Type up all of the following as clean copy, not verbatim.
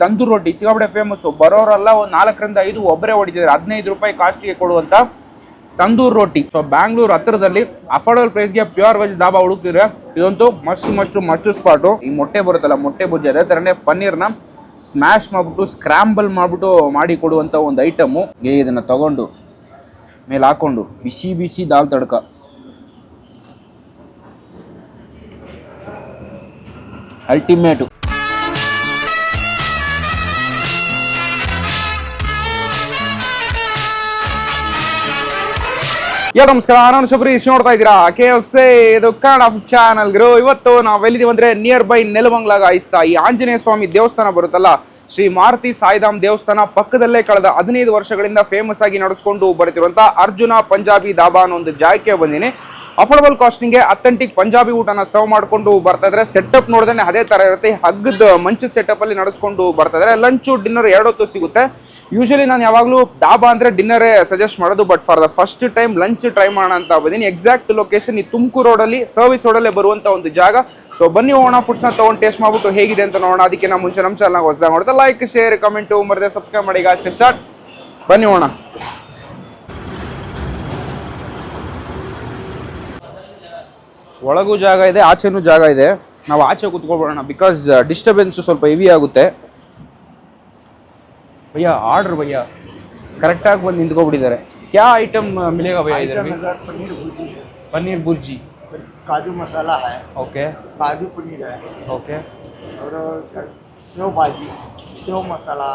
ತಂದೂರ್ ರೊಟ್ಟಿ ಸಿಕ್ಕಾಪಟ್ಟೆ ಫೇಮಸ್ಸು. ಬರೋರೆಲ್ಲ ಒಂದು 4ರಿಂದ 5 ಒಬ್ಬರೇ ಹೊಡಿತಿದ್ದಾರೆ. 15 ರೂಪಾಯಿ ಕಾಸ್ಟ್ಗೆ ಕೊಡುವಂಥ ತಂದೂರ್ ರೊಟ್ಟಿ. ಸೊ ಬ್ಯಾಂಗ್ಳೂರ್ ಹತ್ತಿರದಲ್ಲಿ ಅಫೋರ್ಡಬಲ್ ಪ್ರೈಸ್ಗೆ ಪ್ಯೂರ್ ವೆಜ್ ಧಾಬಾ ಹುಡುಕ್ತಿದ್ರೆ ಇದಂತೂ ಮಸ್ಟ್ ಸ್ಪಾಟು. ಈ ಮೊಟ್ಟೆ ಬರುತ್ತಲ್ಲ, ಮೊಟ್ಟೆ ಬುಜ್ಜಿ, ಅದೇ ಥರನೇ ಪನ್ನೀರ್ನ ಸ್ಮ್ಯಾಶ್ ಮಾಡಿಬಿಟ್ಟು ಸ್ಕ್ರಾಂಬಲ್ ಮಾಡಿಬಿಟ್ಟು ಮಾಡಿ ಕೊಡುವಂಥ ಒಂದು ಐಟಮು. ಇದನ್ನು ತಗೊಂಡು ಮೇಲೆ ಹಾಕ್ಕೊಂಡು ಬಿಸಿ ಬಿಸಿ ದಾಲ್ ತಡ್ಕ, ಅಲ್ಟಿಮೇಟು. ನಮಸ್ಕಾರ, ನಾನು ಶಬರೀಶ್. ನೋಡ್ತಾ ಇದ್ದೀರಾ KFC, ಇದು ಕನ್ನಡ ಚಾನಲ್. ಇವತ್ತು ನಾವು ಎಲ್ಲಿದ್ದೀವಿ ಅಂದ್ರೆ ನಿಯರ್ ಬೈ ನೆಲಮಂಗಲ ಗಾಯ್ಸ್. ಈ ಆಂಜನೇಯ ಸ್ವಾಮಿ ದೇವಸ್ಥಾನ ಬರುತ್ತಲ್ಲ, ಶ್ರೀ ಮಾರುತಿ ಸಾಯಿಧಾಮ್ ದೇವಸ್ಥಾನ ಪಕ್ಕದಲ್ಲೇ ಕಳೆದ 15 ವರ್ಷಗಳಿಂದ ಫೇಮಸ್ ಆಗಿ ನಡೆಸ್ಕೊಂಡು ಬರ್ತಿರುವಂತ ಅರ್ಜುನ ಪಂಜಾಬಿ ಧಾಬಾ ಅನ್ನೋ ಒಂದು ಜಾಗಕ್ಕೆ ಬಂದಿನಿ. ಅಫೋರ್ಡಬಲ್ ಕಾಸ್ಟಿಂಗ್ಗೆ ಅಥೆಂಟಿಕ್ ಪಂಜಾಬಿ ಊಟನ ಸರ್ವ್ ಮಾಡ್ಕೊಂಡು ಬರ್ತಾ ಇದ್ರೆ ಸೆಟಪ್ ನೋಡಿದ್ರೆ ಅದೇ ತರ ಇರುತ್ತೆ. ಹಗ್ಗದ ಮಂಚ ಸೆಟಪ್ ಅಲ್ಲಿ ನಡೆಸ್ಕೊಂಡು ಬರ್ತಾ ಇದ್ರೆ ಲಂಚು ಡಿನ್ನರ್ 2 ಹೊತ್ತು ಸಿಗುತ್ತೆ. ಯೂಶಲಿ ನಾನು ಯಾವಾಗಲೂ ಧಾಬಾ ಅಂದ್ರೆ ಡಿನ್ನರೇ ಸಜೆಸ್ಟ್ ಮಾಡೋದು, but for the first time lunch try ಮಾಡೋಣ ಅಂತ ಬಂದಿನಿ. ಎಕ್ಸಾಕ್ಟ್ ಲೊಕೇಶನ್ ಈ ತುಮಕೂರು ರೋಡಲ್ಲಿ, ಸರ್ವಿಸ್ ರೋಡಲ್ಲೇ ಬರುವಂತ ಒಂದು ಜಾಗ. ಸೊ ಬನ್ನಿ ಹೋಗೋಣ, ಫುಡ್ಸ್ನ ತಗೊಂಡು ಟೇಸ್ಟ್ ಮಾಡ್ಬಿಟ್ಟು ಹೇಗಿದೆ ಅಂತ ನೋಡೋಣ. ಅದಕ್ಕೆ ನಾವು ಮುಂಚೆ ನಮ್ಮ ಚಾನಲ್ ಹೊಸದಾಗಿ ನೋಡ್ತಾ ಲೈಕ್, ಶೇರ್, ಕಮೆಂಟ್ ಮರದೆ ಸಬ್ಸ್ಕ್ರೈಬ್ ಮಾಡಿ ಗಾಯ್ಸ್. ಸ್ಟಾರ್ಟ್, ಬನ್ನಿ ಹೋಗೋಣ. ಒಳಗೂ ಜಾಗ ಇದೆ, ಆಚೆನೂ ಜಾಗ ಇದೆ. ನಾವು ಆಚೆ ಕೂತ್ಕೊಳ್ಬೋಣ, ಬಿಕಾಸ್ ಡಿಸ್ಟರ್ಬೆನ್ಸ್ ಸ್ವಲ್ಪ ಹೆವಿ ಆಗುತ್ತೆ. ಭಯ್ಯ ಆರ್ಡರ್ ಭಯ್ಯ ಕರೆಕ್ಟಾಗಿ ಬಂದು ನಿಂತ್ಕೊಬಿಟ್ಟಿದ್ದಾರೆ. ಕ್ಯಾ ಐಟಮ್ ಮಿಲೇಗಾ ಭಯ್ಯ ಇधर में? पनीर भुर्जी, काजू मसाला है, ओके, काजू पनीर है, ओके, और सेव भाजी, सेव मसाला,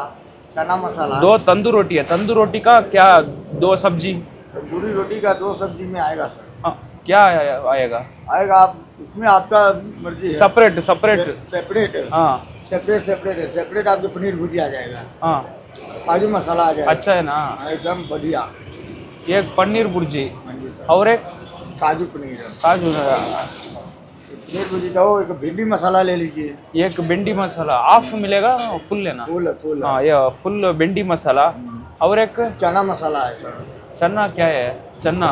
चना मसाला. 2 तंदूर रोटी है. तंदूर रोटी का क्या 2 सब्जी? तंदूरी रोटी का 2 सब्जी में आएगा सर. हाँ, क्या आएगा? आएगा आप उसमें आपका मर्जी है. Separate separate. हाँ, सेपरेट है. सेपरेट आपको पनीर भुजी आ जाएगा. हाँ, काजू मसाला आ जाएगा. अच्छा है ना, एकदम बढ़िया. एक पनीर भुर्जी हाँ जी सर. और एक काजू पनीर. काजू, पनीर भुजी दो. एक भिंडी मसाला ले लीजिए. एक भिंडी मसाला हाफ मिलेगा, फुल लेना? फुल. हाँ, ये फुल भिंडी मसाला. और एक चना मसाला है सर. चना क्या है? चना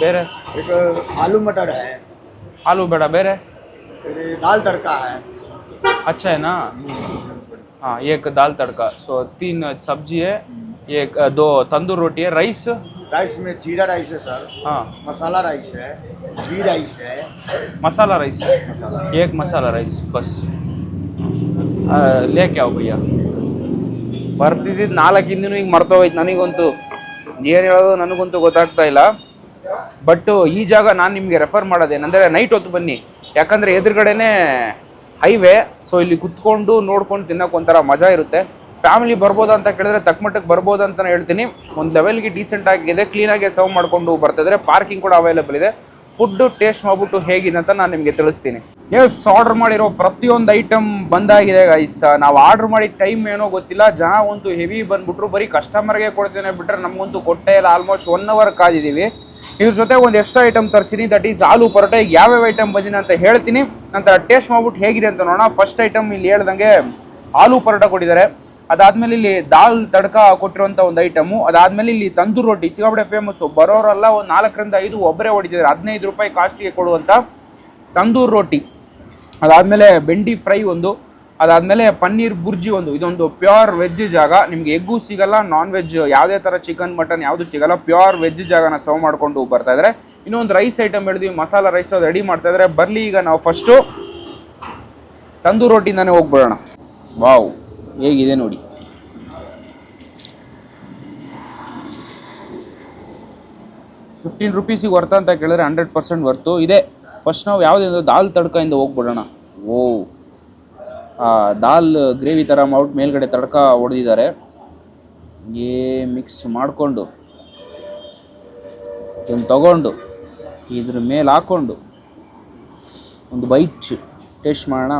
ಬೇರೆ. एक आलू मटर है. आलू बेड़ा ಬೇರೆ. फिर दाल तड़का है. अच्छा है ना. हाँ, एक दाल तड़का. सो 3 सब्जी है, एक 2 तंदूर रोटी है. राइस में जीरा राइस है सर. हाँ, मसाला राइस है, घी राइस है, मसाला राइस, एक मसाला राइस बस. लेके आओ भैया. ಬರ್ತಿದ್ದು 4 ಹಿಂದಿನೂ ಈಗ ಮರ್ತೋಯ್ತು ನನಗಂತೂ. ಏನು ಹೇಳೋದು ನನಗಂತೂ ಗೊತ್ತಾಗ್ತಾ ಇಲ್ಲ. ಬಟ್ ಈ ಜಾಗ ನಾನು ನಿಮಗೆ ರೆಫರ್ ಮಾಡೋದೇನೆಂದರೆ ನೈಟ್ ಹೊತ್ತು ಬನ್ನಿ, ಯಾಕಂದರೆ ಎದುರುಗಡೆನೇ ಹೈವೇ. ಸೊ ಇಲ್ಲಿ ಕುತ್ಕೊಂಡು ನೋಡ್ಕೊಂಡು ತಿನ್ನೋಕೆ ಒಂಥರ ಮಜಾ ಇರುತ್ತೆ. ಫ್ಯಾಮಿಲಿ ಬರ್ಬೋದಾ ಅಂತ ಕೇಳಿದ್ರೆ ತಕ್ಕಮಟ್ಟಕ್ಕೆ ಬರ್ಬೋದು ಅಂತಲೇ ಹೇಳ್ತೀನಿ. ಒಂದು ಲೆವೆಲ್ಗೆ ಡೀಸೆಂಟ್ ಆಗಿದೆ, ಕ್ಲೀನಾಗಿ ಸರ್ವ್ ಮಾಡಿಕೊಂಡು ಬರ್ತಿದ್ರೆ. ಪಾರ್ಕಿಂಗ್ ಕೂಡ ಅವೈಲೇಬಲ್ ಇದೆ. ಫುಡ್ಡು ಟೇಸ್ಟ್ ಮಾಡ್ಬಿಟ್ಟು ಹೇಗಿದೆ ಅಂತ ನಾನು ನಿಮಗೆ ತಿಳಿಸ್ತೀನಿ. ಆರ್ಡರ್ ಮಾಡಿರೋ ಪ್ರತಿಯೊಂದು ಐಟಮ್ ಬಂದಾಗಿದೆ ಗೈಸ್. ನಾವು ಆರ್ಡರ್ ಮಾಡಿದ ಟೈಮ್ ಏನೋ ಗೊತ್ತಿಲ್ಲ, ಜನ ಅಂತೂ ಹೆವಿ ಬಂದ್ಬಿಟ್ರು. ಬರೀ ಕಸ್ಟಮರ್ಗೆ ಕೊಡ್ತೇನೆ ಬಿಟ್ಟರೆ ನಮಗಂತೂ ಕೊಟ್ಟೇ ಇಲ್ಲ. ಆಲ್ಮೋಸ್ಟ್ 1 ಅವರ್ ಕಾದಿದ್ದೀವಿ. ಇದ್ರ ಜೊತೆ ಒಂದು ಎಕ್ಸ್ಟ್ರಾ ಐಟಮ್ ತರಿಸಿನಿ, ದಟ್ ಈಸ್ ಆಲೂ ಪರೋಟ. ಈಗ ಯಾವ್ಯಾವ ಐಟಮ್ ಬಂದಿದೆ ಅಂತ ಹೇಳ್ತೀನಿ, ನಂತರ ಟೇಸ್ಟ್ ಮಾಡ್ಬಿಟ್ಟು ಹೇಗಿದೆ ಅಂತ ನೋಡೋಣ. ಫಸ್ಟ್ ಐಟಮ್ ಇಲ್ಲಿ ಹೇಳ್ದಂಗೆ ಆಲೂ ಪರೋಟ ಕೊಟ್ಟಿದ್ದಾರೆ. ಅದಾದ್ಮೇಲೆ ಇಲ್ಲಿ ದಾಲ್ ತಡ್ಕ ಕೊಟ್ಟಿರುವಂಥ ಒಂದು ಐಟಮು. ಅದಾದ್ಮೇಲೆ ಇಲ್ಲಿ ತಂದೂರ್ ರೊಟ್ಟಿ ಸಿಕ್ಕಾಪಟ್ಟೆ ಫೇಮಸ್ಸು. ಬರೋರೆಲ್ಲ ಒಂದು 4ರಿಂದ 5 ಒಬ್ಬರೇ ಹೊಡಿತಿದ್ದಾರೆ. 15 ರೂಪಾಯಿ ಕಾಸ್ಟ್ಗೆ ಕೊಡುವಂಥ ತಂದೂರ್ ರೊಟ್ಟಿ. ಅದಾದಮೇಲೆ ಬೆಂಡಿ ಫ್ರೈ ಒಂದು. ಅದಾದಮೇಲೆ ಪನ್ನೀರ್ ಬುರ್ಜಿ ಒಂದು. ಇದೊಂದು ಪ್ಯೂರ್ ವೆಜ್ ಜಾಗ. ನಿಮಗೆ ಎಗ್ಗು ಸಿಗಲ್ಲ, ನಾನ್ ವೆಜ್ ಯಾವುದೇ ಥರ ಚಿಕನ್ ಮಟನ್ ಯಾವುದು ಸಿಗಲ್ಲ. ಪ್ಯೂರ್ ವೆಜ್ ಜಾಗನ ಸರ್ವ್ ಮಾಡ್ಕೊಂಡು ಬರ್ತಾ ಇದ್ದಾರೆ. ಇನ್ನೊಂದು ರೈಸ್ ಐಟಮ್ ಹೇಳಿದ್ವಿ, ಮಸಾಲ ರೈಸ್, ಅದು ರೆಡಿ ಮಾಡ್ತಾ ಇದ್ದಾರೆ. ಬರಲಿ, ಈಗ ನಾವು ಫಸ್ಟು ತಂದೂರ್ ರೊಟ್ಟಿಂದಾನೇ ಹೋಗ್ಬಿಡೋಣ. ವಾವ್, ಹೇಗಿದೆ ನೋಡಿ. ₹15 ವರ್ತ್ ಅಂತ ಕೇಳಿದ್ರೆ 100% ವರ್ತು ಇದೆ. ಫಸ್ಟ್ ನಾವು ಯಾವುದೇ ದಾಲ್ ತಡ್ಕದಿಂದ ಹೋಗ್ಬಿಡೋಣ. ಓ, ದಾಲ್ ಗ್ರೇವಿ ಥರ ಮಾಡ್ಬಿಟ್ಟು ಮೇಲ್ಗಡೆ ತಡ್ಕ ಹೊಡೆದಿದ್ದಾರೆ. ಮಿಕ್ಸ್ ಮಾಡಿಕೊಂಡು ಇದನ್ನು ತಗೊಂಡು ಇದ್ರ ಮೇಲೆ ಹಾಕ್ಕೊಂಡು ಒಂದು ಬೈಟ್ ಟೇಸ್ಟ್ ಮಾಡೋಣ.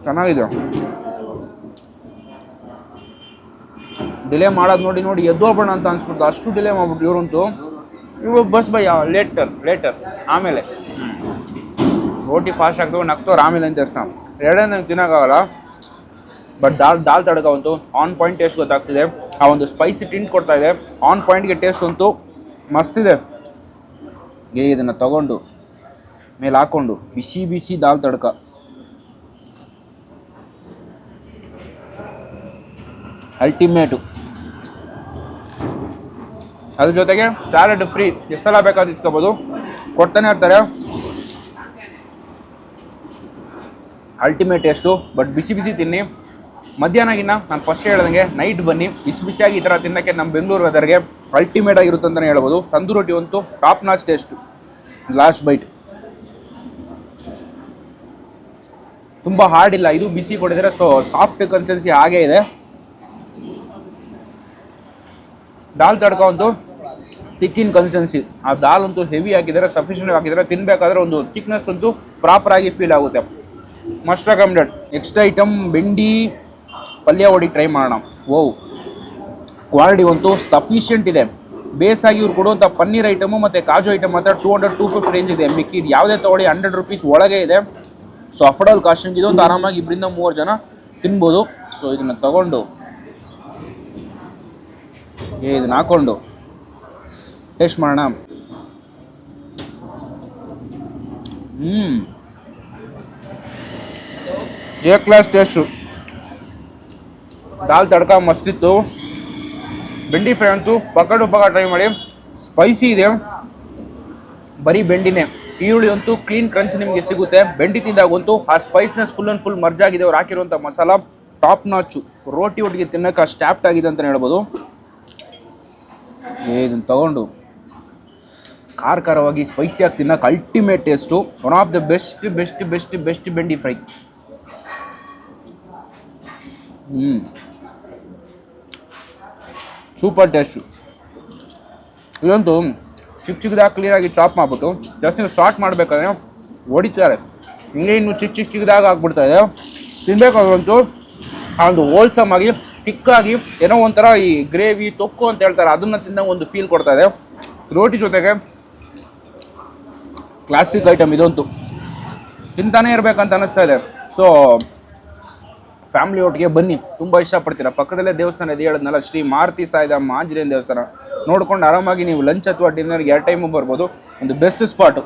ಚೆನ್ನಾಗಿದೆ. ಡಿಲೇ ಮಾಡೋದು ನೋಡಿ ಎದ್ದೋಗ್ಬೇಡ ಅಂತ ಅನ್ಸ್ಬಿಡ್ತು. ಅಷ್ಟು ಡಿಲೇ ಮಾಡ್ಬಿಟ್ಟು ಇವರಂತೂ. ಇವಾಗ ಬಸ್ ಭಯ್ಯ ಲೇಟರ್ ಆಮೇಲೆ ರೋಟಿ ಫಾಸ್ಟ್ ಆಗ್ತವೆ, ನಗ್ತವ್ರು ಆಮೇಲೆ ಅಂತ ತಕ್ಷಣ. ಎರಡೇ ನಂಗೆ ತಿನ್ನೋಕ್ಕಾಗಲ್ಲ. ಬಟ್ ದಾಲ್ ತಡಕ ಅಂತೂ ಆನ್ ಪಾಯಿಂಟ್ ಟೇಸ್ಟ್ ಗೊತ್ತಾಗ್ತಿದೆ. ಆ ಒಂದು ಸ್ಪೈಸಿ ಟಿಂಟ್ ಕೊಡ್ತಾ ಇದೆ. ಆನ್ ಪಾಯಿಂಟ್ಗೆ ಟೇಸ್ಟ್ ಅಂತೂ ಮಸ್ತಿದೆ. ಇದನ್ನು ತಗೊಂಡು ಮೇಲೆ ಹಾಕ್ಕೊಂಡು ಬಿಸಿ ಬಿಸಿ ದಾಲ್ ತಡ್ಕ. ಅಲ್ಟಿಮೇಟು. ಅದ್ರ ಜೊತೆಗೆ ಸ್ಯಾಲಡ್ ಫ್ರೀ, ಎಷ್ಟೆಲ್ಲ ಬೇಕಾದ್ರೂ ಇಸ್ಕೋಬೋದು, ಕೊಡ್ತಾನೆ ಇರ್ತಾರೆ. Ultimate taste. ಬಟ್ ಬಿಸಿ ಬಿಸಿ ತಿನ್ನಿ. ಮಧ್ಯಾಹ್ನಗಿನ್ನ ನಾನು ಫಸ್ಟ್ ಹೇಳ್ದಂಗೆ ನೈಟ್ ಬನ್ನಿ, ಬಿಸಿ ಬಿಸಿಯಾಗಿ ಈ ಥರ ತಿನ್ನೋಕ್ಕೆ ನಮ್ಮ ಬೆಂಗಳೂರು ವೆದರ್ಗೆ ಅಲ್ಟಿಮೇಟ್ ಆಗಿರುತ್ತೆ ಅಂತಲೇ ಹೇಳ್ಬೋದು. ತಂದೂರಿ ರೊಟ್ಟಿ ಅಂತೂ top notch taste. Last bite ತುಂಬ ಹಾರ್ಡ್ ಇಲ್ಲ, ಇದು ಬಿಸಿ ಕೊಟ್ಟಿದ್ದಾರೆ, ಸೊ ಸಾಫ್ಟ್ ಕನ್ಸಿಸ್ಟೆನ್ಸಿ ಹಾಗೇ ಇದೆ. ದಾಲ್ ತಡ್ಕ ಅಂತೂ ತಿಕ್ಕಿನ ಕನ್ಸಿಸ್ಟೆನ್ಸಿ. ಆ ದಾಲ್ ಅಂತೂ ಹೆವಿ ಹಾಕಿದ್ದಾರೆ, ಸಫಿಷಿಯೆಂಟ್ ಹಾಕಿದ್ದಾರೆ. ತಿನ್ನಬೇಕಾದ್ರೆ ಒಂದು ಥಿಕ್ನೆಸ್ ಅಂತೂ ಪ್ರಾಪರಾಗಿ ಫೀಲ್ ಆಗುತ್ತೆ. Must recommended. ನೆಕ್ಸ್ಟ್ ಐಟಮ್ ಬೆಂಡಿ ಪಲ್ಯ ಹೊಡಿ ಟ್ರೈ ಮಾಡೋಣ. ಓವ್, ಕ್ವಾಲಿಟಿ ಅಂತೂ ಸಫಿಷಿಯೆಂಟ್ ಇದೆ. ಬೇಸಾಗಿ ಇವ್ರು ಕೊಡುವಂಥ ಪನ್ನೀರ್ ಐಟಮು ಮತ್ತು ಕಾಜು ಐಟಮ್ ಮಾತ್ರ 200-250 ರೇಂಜ್ ಇದೆ. ಮಿಕ್ಕಿದ್ದು ಯಾವುದೇ ತೊಗೊಳ್ಳಿ 100 ರೂಪೀಸ್ ಒಳಗೆ ಇದೆ. ಸೊ ಅಫೋರ್ಡಬಲ್ ಕಾಸ್ಟಿಂಗ್ ಇದೊಂದು ಆರಾಮಾಗಿ 2-3 ಜನ ತಿನ್ಬೋದು. ಸೊ ಇದನ್ನು ತಗೊಂಡು ಇದನ್ನ ಹಾಕ್ಕೊಂಡು ಟೇಸ್ಟ್ ಮಾಡೋಣ. A class taste. Dal tadka ಮಸ್ತಿತ್ತು. ಬೆಂಡಿ ಫ್ರೈ ಅಂತೂ ಪಕ್ಕ ಟ್ರೈ ಮಾಡಿ. ಸ್ಪೈಸಿ ಇದೆ, ಬರೀ ಬೆಂಡಿನೇ. ಈರುಳ್ಳಿ ಅಂತೂ ಕ್ಲೀನ್ ಕ್ರಂಚ್ ನಿಮಗೆ ಸಿಗುತ್ತೆ. ಬೆಂಡಿ ತಿಂದಾಗಂತೂ ಆ ಸ್ಪೈಸ್ನೆಸ್ ಫುಲ್ ಆ್ಯಂಡ್ ಫುಲ್ ಮರ್ಜ್ ಆಗಿದೆ. ಅವ್ರು ಹಾಕಿರುವಂಥ ಮಸಾಲ ಟಾಪ್ ನಾಚು. ರೋಟಿ ಒಟ್ಟಿಗೆ ತಿನ್ನೋಕೆ ಅಷ್ಟು ಆ್ಯಪ್ಟ್ ಆಗಿದೆ ಅಂತಲೇ ಹೇಳ್ಬೋದು. ಇದನ್ನು ತಗೊಂಡು ಖಾರವಾಗಿ ಸ್ಪೈಸಿಯಾಗಿ ತಿನ್ನೋಕೆ ultimate taste. One of the best ಬೆಂಡಿ ಫ್ರೈ. Super taste. ಇದಂತೂ ಚಿಕ್ಕದಾಗಿ ಕ್ಲೀನಾಗಿ ಚಾಪ್ ಮಾಡಿಬಿಟ್ಟು ಜಸ್ಟ್ ನೀವು ಸಾರ್ಟ್ ಮಾಡಬೇಕಾದ್ರೆ ಹೊಡಿತಾರೆ. ಹಿಂಗೆ ಇನ್ನು ಚಿಕ್ಕದಾಗಿ ಆಗ್ಬಿಡ್ತಾಯಿದೆ. ತಿನ್ನಬೇಕಾದಂತೂ ಆ ಒಂದು ಹೋಲ್ಸಮ್ ಆಗಿ ತಿಕ್ಕಾಗಿ ಏನೋ ಒಂಥರ ಈ ಗ್ರೇವಿ ತೊಕ್ಕು ಅಂತ ಹೇಳ್ತಾರೆ, ಅದನ್ನು ತಿಂದಾಗ ಒಂದು ಫೀಲ್ ಕೊಡ್ತಾ ಇದೆ. ರೋಟಿ ಜೊತೆಗೆ ಕ್ಲಾಸಿಕ್ ಐಟಮ್ ಇದಂತೂ ತಿಂತಾನೆ ಇರಬೇಕಂತ ಅನ್ನಿಸ್ತಾ ಇದೆ. ಸೊ ಫ್ಯಾಮಿಲಿ ಒಟ್ಟಿಗೆ ಬನ್ನಿ, ತುಂಬ ಇಷ್ಟಪಡ್ತೀರಾ. ಪಕ್ಕದಲ್ಲೇ ದೇವಸ್ಥಾನ ಇದೆ, ಹೇಳದ್ನಲ್ಲ, ಶ್ರೀ ಮಾರುತಿ ಸಾಯಿರಾಮ ಆಂಜನೇಯನ ದೇವಸ್ಥಾನ. ನೋಡ್ಕೊಂಡು ಆರಾಮಾಗಿ ನೀವು ಲಂಚ್ ಅಥವಾ ಡಿನ್ನರ್ಗೆ 2 ಟೈಮು ಬರ್ಬೋದು. ಒಂದು best spot.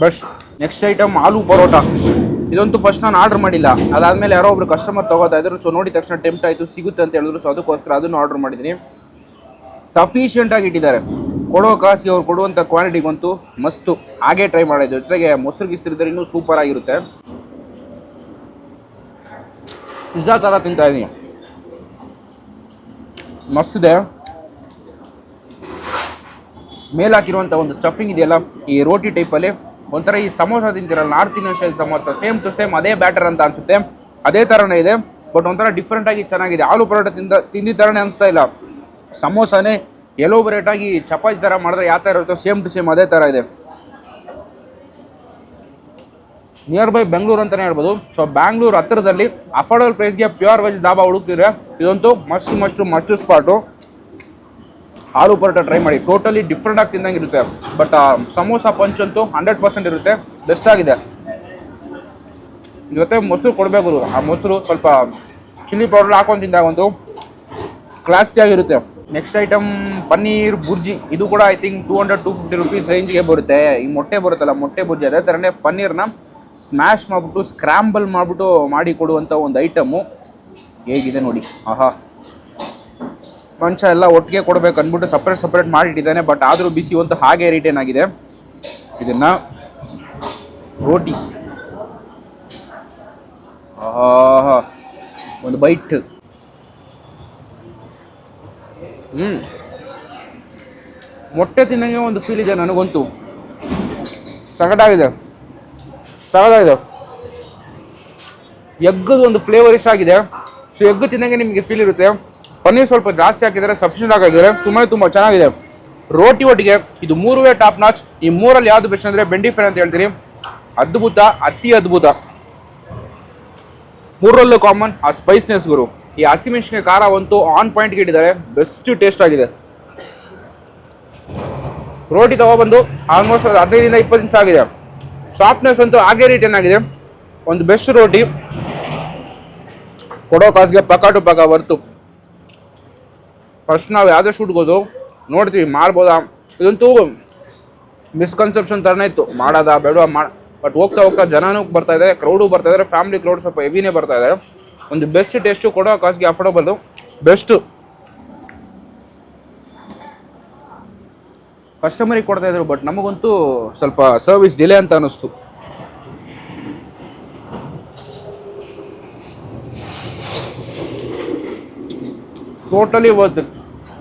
Best. Next item aloo paratha. ಇದಂತೂ ಫಸ್ಟ್ ನಾನು ಆರ್ಡರ್ ಮಾಡಿಲ್ಲ, ಅದಾದಮೇಲೆ ಯಾರೋ ಒಬ್ರು ಕಸ್ಟಮರ್ ತೊಗೋತಾ ಇದ್ರು. ಸೊ ನೋಡಿದ ತಕ್ಷಣ ಟೆಂಪ್ಟ್ ಆಯಿತು, ಸಿಗುತ್ತೆ ಅಂತ ಹೇಳಿದ್ರು. ಸೊ ಅದಕ್ಕೋಸ್ಕರ ಅದನ್ನು ಆರ್ಡರ್ ಮಾಡಿದ್ದೀನಿ. ಸಫಿಷಿಯೆಂಟಾಗಿ ಇಟ್ಟಿದ್ದಾರೆ. ಕೊಡೋ ಕಾಸಿಗೆ ಅವ್ರು ಕೊಡುವಂಥ ಕ್ವಾಂಟಿಟಿಗಂತೂ ಮಸ್ತು. ಹಾಗೇ ಟ್ರೈ ಮಾಡಿದ್ದು. ಜೊತೆಗೆ ಮೊಸರು ಗಿಸ್ತಿರಿದ್ರೆ ಇನ್ನೂ ಸೂಪರ್ ಆಗಿರುತ್ತೆ. ಪಿಜ್ಜಾ ಥರ ತಿಂತಾ ಇದ್ದೀನಿ, ಮಸ್ತಿದೆ. ಮೇಲೆ ಹಾಕಿರುವಂಥ ಒಂದು ಸ್ಟಫಿಂಗ್ ಇದೆಯಲ್ಲ, ಈ ರೋಟಿ ಟೈಪಲ್ಲಿ ಒಂಥರ ಈ ಸಮೋಸ ತಿಂತಿರಲ್ಲ, north Indian style samosa, same to same ಅದೇ ಬ್ಯಾಟರ್ ಅಂತ ಅನಿಸುತ್ತೆ. ಅದೇ ಥರನೇ ಇದೆ, ಬಟ್ ಒಂಥರ ಡಿಫ್ರೆಂಟಾಗಿ ಚೆನ್ನಾಗಿದೆ. ಆಲೂ ಪರೋಟ ತಿಂದಿದ್ದ ಥರನೇ ಅನಿಸ್ತಾ ಇಲ್ಲ. ಸಮೋಸನೇ ಎಲೋಬರೇಟಾಗಿ ಚಪಾತಿ ಥರ ಮಾಡಿದ್ರೆ ಯಾವ ಥರ ಇರುತ್ತೋ ಸೇಮ್ ಟು ಸೇಮ್ ಅದೇ ಥರ ಇದೆ. ನಿಯರ್ ಬೈ ಬೆಂಗಳೂರು ಅಂತಲೇ ಹೇಳ್ಬೋದು. ಸೊ ಬ್ಯಾಂಗ್ಳೂರು ಹತ್ತಿರದಲ್ಲಿ ಅಫೋರ್ಡಬಲ್ ಪ್ರೈಸ್ಗೆ ಪ್ಯೂರ್ ವೆಜ್ ಧಾಬಾ ಹುಡುಕ್ತಿದ್ರೆ ಇದಂತೂ ಮಸ್ಟ್ ಸ್ಪಾಟು. ಆಲೂ ಪರೋಟ ಟ್ರೈ ಮಾಡಿ, ಟೋಟಲಿ ಡಿಫ್ರೆಂಟಾಗಿ ತಿಂದಂಗೆ ಇರುತ್ತೆ. ಬಟ್ ಸಮೋಸ ಪಂಚ್ ಅಂತೂ 100% ಇರುತ್ತೆ, ಬೆಸ್ಟ್ ಆಗಿದೆ. ಜೊತೆ ಮೊಸರು ಕೊಡಬೇಕು. ಆ ಮೊಸರು ಸ್ವಲ್ಪ ಚಿಲ್ಲಿ ಪೌಡರ್ ಹಾಕೊಂಡು ತಿಂದಾಗಂತೂ ಕ್ಲಾಸಿಯಾಗಿರುತ್ತೆ. Next item paneer bhurji. ಇದು ಕೂಡ ಐ ಥಿಂಕ್ 200-250 ರೂಪೀಸ್ ರೇಂಜ್ಗೆ ಬರುತ್ತೆ. ಈ ಮೊಟ್ಟೆ ಬರುತ್ತಲ್ಲ, ಮೊಟ್ಟೆ ಬುರ್ಜಿ, ಅದೇ ಥರನೇ ಪನ್ನೀರ್ನ ಸ್ಮ್ಯಾಶ್ ಮಾಡಿಬಿಟ್ಟು ಸ್ಕ್ರಾಂಬಲ್ ಮಾಡಿಬಿಟ್ಟು ಮಾಡಿ ಕೊಡುವಂಥ ಒಂದು ಐಟಮ್ಮು. ಹೇಗಿದೆ ನೋಡಿ, ಆಹಾ. ಮಂಚ ಎಲ್ಲ ಒಟ್ಟಿಗೆ ಕೊಡಬೇಕು ಅಂದ್ಬಿಟ್ಟು ಸಪ್ರೇಟ್ ಮಾಡಿಟ್ಟಿದ್ದಾನೆ. ಬಟ್ ಆದರೂ ಬಿಸಿ ಒಂದು ಹಾಗೆ ರಿಟೇನ್ ಆಗಿದೆ. ಇದನ್ನು ರೋಟಿ, ಆಹಾ, ಒಂದು ಬೈಟ್. ಮೊಟ್ಟೆ ತಿನ್ನಂಗೆ ಒಂದು ಫೀಲ್ ಇದೆ ನನಗಂತೂ. ಸಗಟಾಗಿದೆ. ಎಗ್ಗದು ಒಂದು ಫ್ಲೇವರಿಶ್ ಆಗಿದೆ. ಸೊ ಎಗ್ ತಿನ್ನಂಗೆ ನಿಮಗೆ ಫೀಲ್ ಇರುತ್ತೆ. ಪನ್ನೀರ್ ಸ್ವಲ್ಪ ಜಾಸ್ತಿ ಹಾಕಿದ್ದಾರೆ, ಸಫಿಷಿಯೆಂಟ್ ಆಗಿದ್ದಾರೆ, ತುಂಬ ಚೆನ್ನಾಗಿದೆ. ರೋಟಿ ಒಟ್ಟಿಗೆ ಇದು 3 ಟಾಪ್ ನಾಚ್. ಈ 3ರಲ್ಲಿ ಯಾವುದು ಬೆಸ್ಟ್ ಅಂದರೆ ಬೆಂಡಿ ಫ್ರೈ ಅಂತ ಹೇಳ್ತೀನಿ. ಅದ್ಭುತ, ಅತಿ ಅದ್ಭುತ. 3ರಲ್ಲೂ ಕಾಮನ್ ಆ ಸ್ಪೈಸ್ನೆಸ್ ಗುರು. ಈ ಹಸಿಮೆಣಸಿನ ಖಾರ ಅಂತೂ ಆನ್ ಪಾಯಿಂಟ್ಗೆ ಇಟ್ಟಿದ್ದಾರೆ, ಬೆಸ್ಟ್ ಟೇಸ್ಟ್ ಆಗಿದೆ. ರೋಟಿ ತಗೊಬಂದು ಆಲ್ಮೋಸ್ಟ್ 15-20 ನಿಮಿಷ ಆಗಿದೆ. ಸಾಫ್ಟ್ನೆಸ್ ಅಂತೂ ಹಾಗೆ ರಿಟರ್ನ್ ಆಗಿದೆ. ಒಂದು ಬೆಸ್ಟ್ ರೋಟಿ, ಕೊಡೋ ಕಾಸಿಗೆ ಪಕ್ಕ ಟು ಪಕ್ಕ ಬರ್ತು. ಫಸ್ಟ್ ನಾವು ಯಾವುದೇ ಶೂಟ್ಗೋದು ನೋಡ್ತೀವಿ ಮಾಡ್ಬೋದಾ. ಇದಂತೂ ಮಿಸ್ಕನ್ಸೆಪ್ಷನ್ ಥರನೇ ಇತ್ತು, ಮಾಡೋದಾ ಬೇಡ ಬಟ್ ಹೋಗ್ತಾ ಹೋಗ್ತಾ ಜನನೂ ಬರ್ತಾ ಇದೆ, ಕ್ರೌಡು ಬರ್ತಾ ಇದ್ದಾರೆ, ಫ್ಯಾಮಿಲಿ ಕ್ರೌಡ್ ಸ್ವಲ್ಪ ಹೆವಿನೇ ಬರ್ತಾ ಇದೆ. ಒಂದು ಬೆಸ್ಟ್ ಟೇಸ್ಟು, ಕೊಡೋ ಕಾಸ್ಗೆ ಅಫೋರ್ಡಬಲ್, ಬೆಸ್ಟು. ಕಸ್ಟಮರಿಗೆ ಕೊಡ್ತಾ ಇದ್ರು, ಬಟ್ ನಮಗಂತೂ ಸ್ವಲ್ಪ ಸರ್ವಿಸ್ ಡಿಲೇ ಅಂತ ಅನ್ನಿಸ್ತು. ಟೋಟಲಿ ವರ್ತ್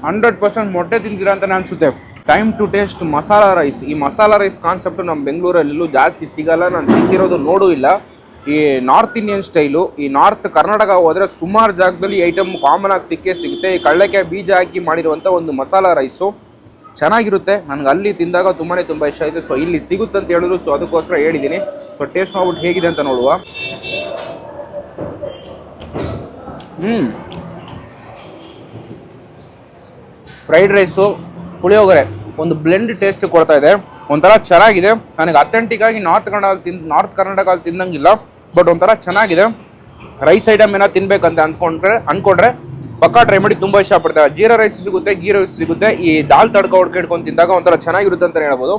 100% ಮೊಟ್ಟೆ ತಿಂತೀರಾ ಅಂತ ಅನಿಸುತ್ತೆ. Time to taste masala rice. ಈ ಮಸಾಲಾ ರೈಸ್ ಕಾನ್ಸೆಪ್ಟು ನಮ್ಮ ಬೆಂಗಳೂರಲ್ಲೂ ಜಾಸ್ತಿ ಸಿಗಲ್ಲ, ನಾನು ಸಿಕ್ಕಿರೋದು ನೋಡೂ ಇಲ್ಲ. ಈ ನಾರ್ತ್ ಇಂಡಿಯನ್ ಸ್ಟೈಲು, ಈ ನಾರ್ತ್ ಕರ್ನಾಟಕ ಹೋದರೆ ಸುಮಾರು ಜಾಗದಲ್ಲಿ ಐಟಮ್ ಕಾಮನ್ ಆಗಿ ಸಿಕ್ಕೇ ಸಿಗುತ್ತೆ. ಈ ಕಡಲೆಕಾಯಿ ಬೀಜ ಹಾಕಿ ಮಾಡಿರುವಂಥ ಒಂದು ಮಸಾಲಾ ರೈಸು ಚೆನ್ನಾಗಿರುತ್ತೆ. ನನಗೆ ಅಲ್ಲಿ ತಿಂದಾಗ ತುಂಬ ಇಷ್ಟ ಆಯಿತು. ಸೊ ಇಲ್ಲಿ ಸಿಗುತ್ತೆ ಅಂತ ಹೇಳಿದ್ರು, ಸೊ ಅದಕ್ಕೋಸ್ಕರ ಹೇಳಿದ್ದೀನಿ. ಸೊ ಟೇಸ್ಟ್ ಮಾಡ್ಬಿಟ್ಟು ಹೇಗಿದೆ ಅಂತ ನೋಡುವ. ಫ್ರೈಡ್ ರೈಸು, ಪುಳಿಯೋಗರೆ ಒಂದು ಬ್ಲೆಂಡ್ ಟೇಸ್ಟ್ ಕೊಡ್ತಾ ಇದೆ, ಒಂಥರ ಚೆನ್ನಾಗಿದೆ. ನನಗೆ ಅಥೆಂಟಿಕ್ ಆಗಿ ನಾರ್ತ್ ಕರ್ನಾಟಕದಲ್ಲಿ ತಿನ್ನಂಗಿಲ್ಲ, ಬಟ್ ಒಂಥರ ಚೆನ್ನಾಗಿದೆ. ರೈಸ್ ಐಟಮ್ ಏನೋ ತಿನ್ಬೇಕಂತ ಅಂದ್ಕೊಂಡ್ರೆ ಪಕ್ಕಾ ಟ್ರೈ ಮಾಡಿ, ತುಂಬ ಇಷ್ಟಪಡ್ತಾರೆ. ಜೀರಾ ರೈಸ್ ಸಿಗುತ್ತೆ, ಗೀ ರೈಸ್ ಸಿಗುತ್ತೆ. ಈ ದಾಲ್ ತಡ್ಕ ಹೊಡ್ಕೊಂಡು ತಿಂದಾಗ ಒಂಥರ ಚೆನ್ನಾಗಿರುತ್ತೆ ಅಂತ ಹೇಳ್ಬೋದು.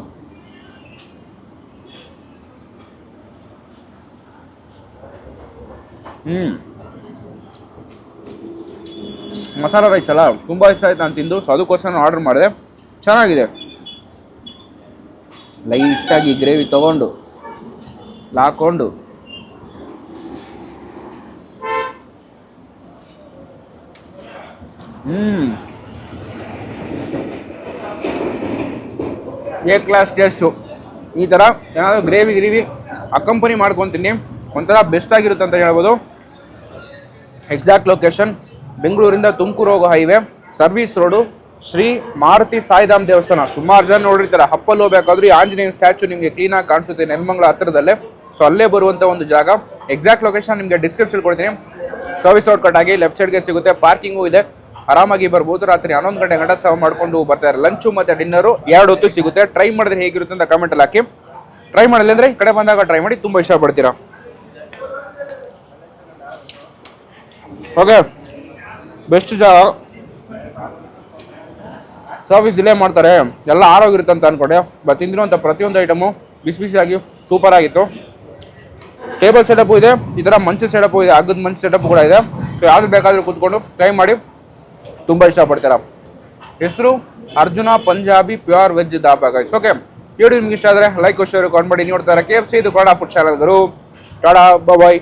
ಮಸಾಲ ರೈಸ್ ಅಲ್ಲ, ತುಂಬ ಇಷ್ಟ ಆಯ್ತು ನಾನು ತಿಂದು. ಸೊ ಅದಕ್ಕೋಸ್ಕರ ನಾನು ಆರ್ಡರ್ ಮಾಡಿದೆ. ಚೆನ್ನಾಗಿದೆ. ಲೈಟಾಗಿ ಗ್ರೇವಿ ತೊಗೊಂಡು ಹಾಕೊಂಡು ಎ ಕ್ಲಾಸ್ ಟೇಸ್ಟು. ಈ ಥರ ಏನಾದರೂ ಗ್ರೇವಿ ಅಕಂಪನಿ ಮಾಡ್ಕೊತೀನಿ, ಒಂಥರ ಬೆಸ್ಟ್ ಆಗಿರುತ್ತೆ ಅಂತ ಹೇಳ್ಬೋದು. ಎಕ್ಸಾಕ್ಟ್ ಲೊಕೇಶನ್ ಬೆಂಗಳೂರಿಂದ ತುಮಕೂರು ಹೋಗೋ highway, service road, Shri Maruti Saidham ದೇವಸ್ಥಾನ. ಸುಮಾರು ಜನ ನೋಡಿರ್ತಾರೆ. ಹಪ್ಪಲ್ಲಿ ಹೋಗ್ಬೇಕಾದ್ರೂ ಈ ಆಂಜನೇಯ ಸ್ಟ್ಯಾಚು ನಿಮಗೆ ಕ್ಲೀನಾಗಿ ಕಾಣಿಸುತ್ತೆ ನೆಲಮಂಗಲ ಹತ್ತಿರದಲ್ಲೇ. ಸೊ ಅಲ್ಲೇ ಬರುವಂಥ ಒಂದು ಜಾಗ. ಎಕ್ಸಾಕ್ಟ್ ಲೊಕೇಶನ್ ನಿಮಗೆ ಡಿಸ್ಕ್ರಿಪ್ಷನ್ ಕೊಡ್ತೀನಿ. ಸರ್ವಿಸ್ ರೋಡ್ ಕಟ್ ಆಗಿ ಲೆಫ್ಟ್ ಸೈಡ್ಗೆ ಸಿಗುತ್ತೆ, ಪಾರ್ಕಿಂಗು ಇದೆ, ಆರಾಮಾಗಿ ಬರ್ಬೋದು. ರಾತ್ರಿ 11 ಗಂಟೆ ಗಂಟ ಸರ್ವ್ ಮಾಡ್ಕೊಂಡು ಬರ್ತಾರೆ. ಲಂಚು ಮತ್ತು ಡಿನ್ನರು 2 ಹೊತ್ತು ಸಿಗುತ್ತೆ. ಟ್ರೈ ಮಾಡಿದ್ರೆ ಹೇಗಿರುತ್ತೆ ಅಂತ ಕಮೆಂಟಲ್ಲಿ ಹಾಕಿ. ಟ್ರೈ ಮಾಡಿಲ್ಲ ಅಂದರೆ ಈ ಕಡೆ ಬಂದಾಗ ಟ್ರೈ ಮಾಡಿ, ತುಂಬ ಇಷ್ಟಪಡ್ತೀರಾ. ಓಕೆ, ಬೆಸ್ಟ್ ಜಾಗ. ಸರ್ವಿಸ್ ಇಲ್ಲೇ ಮಾಡ್ತಾರೆ, ಎಲ್ಲ ಆರೋಗಿರುತ್ತೆ ಅಂತ ಅನ್ಕೊಂಡೆ. ಬಟ್ ತಿಂದಿರುವಂಥ ಪ್ರತಿಯೊಂದು ಐಟಮು ಬಿಸಿಯಾಗಿ ಸೂಪರ್ ಆಗಿತ್ತು. ಟೇಬಲ್ ಸೆಟಪ್ಪು ಇದೆ, ಈ ಥರ ಮಂಚು ಸೆಟಪ್ಪು ಇದೆ, ಹಗ್ಗದ ಮಂಚು ಸೆಟಪ್ ಕೂಡ ಇದೆ. ಸೊ ಯಾವ್ದು ಬೇಕಾದರೂ ಕೂತ್ಕೊಂಡು ಟ್ರೈ ಮಾಡಿ, ತುಂಬ ಇಷ್ಟಪಡ್ತೀರಾ. ಹೆಸರು Arjuna Punjabi pure veg dhaba guys. Okay, video ನಿಮ್ಗೆ ಇಷ್ಟ ಆದರೆ ಲೈಕ್ ಶೇರ್ ಕಾಮೆಂಟ್ ಮಾಡಿ. ನೋಡ್ತಾರೆ KFC ಇದು ಕನ್ನಡ ಫುಡ್ ಚಾನಲ್. ಟಾಡಾ, ಬಾಯ್.